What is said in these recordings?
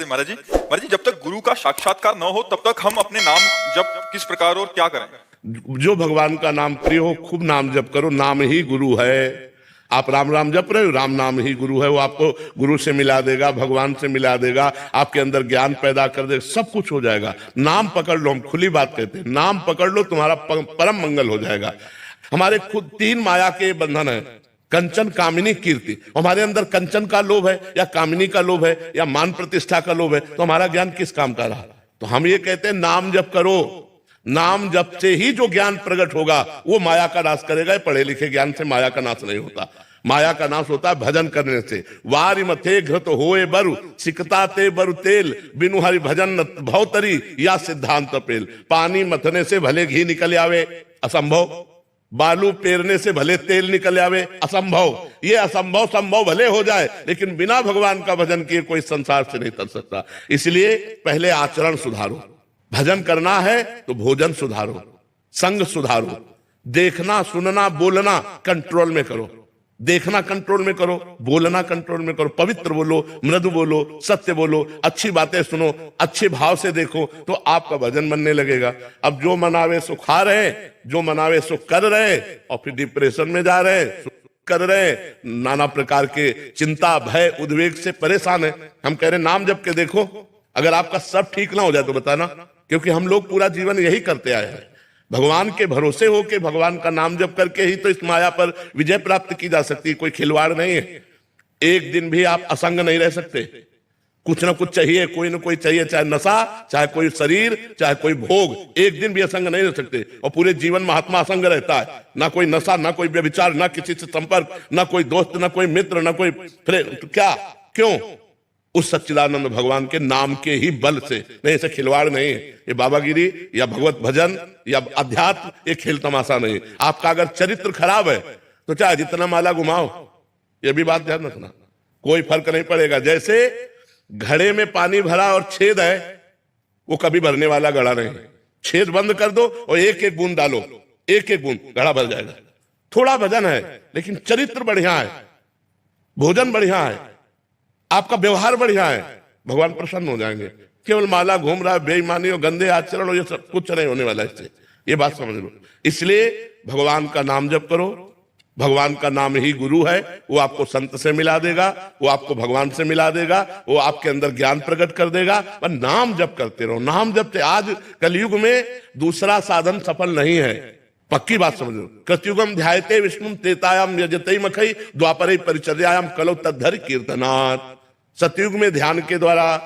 महाराज जी। महाराज जी, जब तक गुरु का साक्षात्कार न हो तब तक हम अपने नाम जप किस प्रकार और क्या करें? जो भगवान का नाम प्रिय हो खूब नाम जप करो, नाम ही गुरु है। आप राम राम जप रहे हो, राम नाम ही गुरु है। वो आपको गुरु से मिला देगा, भगवान से मिला देगा, आपके अंदर ज्ञान पैदा कर देगा, सब कुछ हो जाएगा। नाम पकड़ लो, हम खुली बात कहते हैं, नाम पकड़ लो, तुम्हारा परम मंगल हो जाएगा। हमारे खुद 3 माया के बंधन है, कंचन, कामिनी, कीर्ति। हमारे अंदर कंचन का लोभ है या कामिनी का लोभ है या मान प्रतिष्ठा का लोभ है, तो हमारा ज्ञान किस काम का रहा? तो हम ये कहते हैं नाम जप करो, नाम जप से ही जो ज्ञान प्रकट होगा वो माया का नाश करेगा। पढ़े लिखे ज्ञान से माया का नाश नहीं होता, माया का नाश होता है भजन करने से। वारि मथे घृत होए बरु, सिकता ते बरु तेल, बिनु हरि भजन भवतरी या सिद्धांत पेल। पानी मथने से भले घी निकल आवे, असंभव। बालू पेरने से भले तेल निकल आवे, असंभव। ये असंभव संभव भले हो जाए, लेकिन बिना भगवान का भजन किए कोई संसार से नहीं तर सकता। इसलिए पहले आचरण सुधारो। भजन करना है तो भोजन सुधारो, संग सुधारो, देखना सुनना बोलना कंट्रोल में करो। देखना कंट्रोल में करो, बोलना कंट्रोल में करो, पवित्र बोलो, मृदु बोलो, सत्य बोलो, अच्छी बातें सुनो, अच्छे भाव से देखो, तो आपका भजन बनने लगेगा। अब जो मनावे सो खा रहे, जो मनावे सो कर रहे, और फिर डिप्रेशन में जा रहे, कर रहे, नाना प्रकार के चिंता भय उद्वेग से परेशान है। हम कह रहे नाम जप के देखो, अगर आपका सब ठीक ना हो जाए तो बताना, क्योंकि हम लोग पूरा जीवन यही करते आए हैं। भगवान के भरोसे हो के भगवान का नाम जप करके ही तो इस माया पर विजय प्राप्त की जा सकती है, कोई खिलवाड़ नहीं है। एक दिन भी आप असंग नहीं रह सकते, कुछ ना कुछ चाहिए, कोई ना कोई चाहिए, चाहे नशा, चाहे कोई शरीर, चाहे कोई भोग। एक दिन भी असंग नहीं रह सकते। और पूरे जीवन महात्मा असंग रहता है, ना कोई नशा, ना कोई व्यभिचार, ना किसी से संपर्क, ना कोई दोस्त, ना कोई मित्र, ना कोई फ्रेंड। तो क्या, क्यों? उस सच्चिदानंद भगवान के नाम के ही बल से। नहीं, ऐसे खिलवाड़ नहीं है। ये बाबागिरी या भगवत भजन या अध्यात्म ये खेल तमाशा नहीं। आपका अगर चरित्र खराब है तो चाहे जितना माला घुमाओ, ये भी बात ध्यान रखना, कोई फर्क नहीं पड़ेगा। जैसे घड़े में पानी भरा और छेद है, वो कभी भरने वाला घड़ा नहीं। छेद बंद कर दो और एक एक बूंद डालो, एक एक बूंद, घड़ा भर जाएगा। थोड़ा भजन है लेकिन चरित्र बढ़िया है, भोजन बढ़िया है, आपका व्यवहार बढ़िया है, भगवान प्रसन्न हो जाएंगे। केवल माला घूम रहा है, बेईमानी और गंदे आचरण और ये सब कुछ नहीं होने वाला इससे, ये बात समझ लो। इसलिए भगवान का नाम जप करो, भगवान का नाम ही गुरु है। वो आपको संत से मिला देगा, वो आपको भगवान से मिला देगा, वो आपके अंदर ज्ञान प्रकट कर देगा। पर नाम जप करते रहो, नाम जप से। आज कलयुग में दूसरा साधन सफल नहीं है, पक्की बात समझो। कृतयुगम ध्यायते विष्णु त्रेतायाम यजते मखई, द्वापरे परिचर्यायाम कलौ तद्धर कीर्तनात्। सतयुग में ध्यान के द्वारा,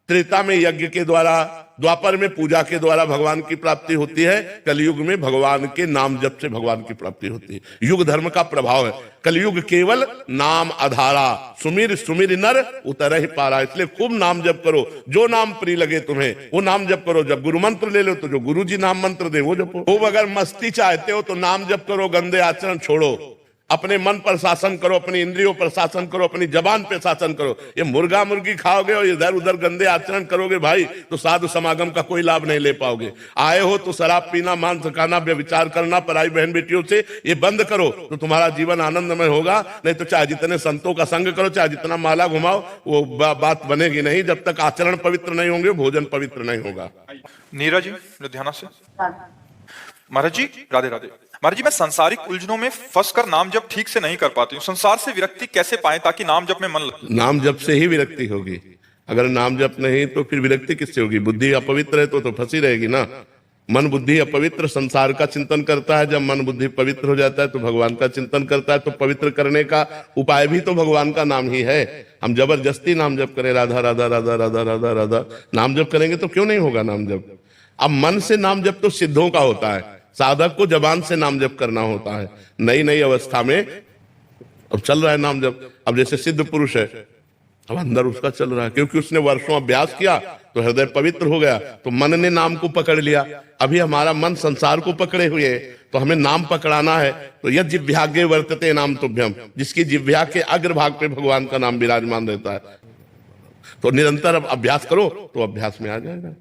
त्रेता में यज्ञ के द्वारा, द्वापर में पूजा के द्वारा भगवान की प्राप्ति होती है। कलयुग में भगवान के नाम जप से भगवान की प्राप्ति होती है। युग धर्म का प्रभाव है। कलयुग केवल नाम आधारा, सुमिर सुमिर नर उतर ही पारा। इसलिए खूब नाम जप करो, जो नाम प्रिय लगे तुम्हें वो नाम जप करो। जब गुरु मंत्र ले लो तो जो गुरु जी नाम मंत्र दे वो जपो। खूब अगर मस्ती चाहते हो तो नाम जप करो, गंदे आचरण छोड़ो, अपने मन पर शासन करो, अपनी इंद्रियों पर शासन करो, अपनी जबान पे शासन करो। ये मुर्गा मुर्गी खाओगे और इधर उधर गंदे आचरण करोगे भाई, तो साधु समागम का कोई लाभ नहीं ले पाओगे। आए हो तो शराब पीना, मांस खाना, व्यभिचार करना पराई बहन बेटियों से, ये बंद करो तो तुम्हारा जीवन आनंदमय होगा। नहीं तो चाहे जितने संतों का संग करो, चाहे जितना माला घुमाओ, वो बात बनेगी नहीं। जब तक आचरण पवित्र नहीं होंगे, भोजन पवित्र नहीं होगा। नीरज जी, लुधियाना से। महाराज जी राधे राधे। महाराज जी, मैं संसारिक उलझनों में फंसकर नाम जप ठीक से नहीं कर पाती हूँ। संसार से विरक्ति कैसे पाए ताकि नाम जप में मन लगे? नाम जप से ही विरक्ति होगी। अगर नाम जप नहीं तो फिर विरक्ति किससे होगी? बुद्धि अपवित्र है तो फंसी रहेगी ना। मन बुद्धि अपवित्र संसार का चिंतन करता है। जब मन बुद्धि पवित्र हो जाता है तो भगवान का चिंतन करता है। तो पवित्र करने का उपाय भी तो भगवान का नाम ही है। हम जबरदस्ती नाम जप करें, राधा राधा राधा राधा राधा राधा नाम जप करेंगे तो क्यों नहीं होगा नाम जप? अब मन से नाम जप तो सिद्धों का होता है, साधक को जबान से नाम जप करना होता है। नई नई अवस्था में अब चल रहा है नाम जप। अब जैसे सिद्ध पुरुष है, अब अंदर उसका चल रहा है, क्योंकि उसने वर्षों अभ्यास किया तो हृदय पवित्र हो गया, तो मन ने नाम को पकड़ लिया। अभी हमारा मन संसार को पकड़े हुए है, तो हमें नाम पकड़ाना है। तो यद जिह्वाग्रे वर्तते नाम तुभ्यम, जिसकी जिह्वा के अग्रभाग पे भगवान का नाम विराजमान रहता है। तो निरंतर अब अभ्यास करो तो अभ्यास में आ जाएगा।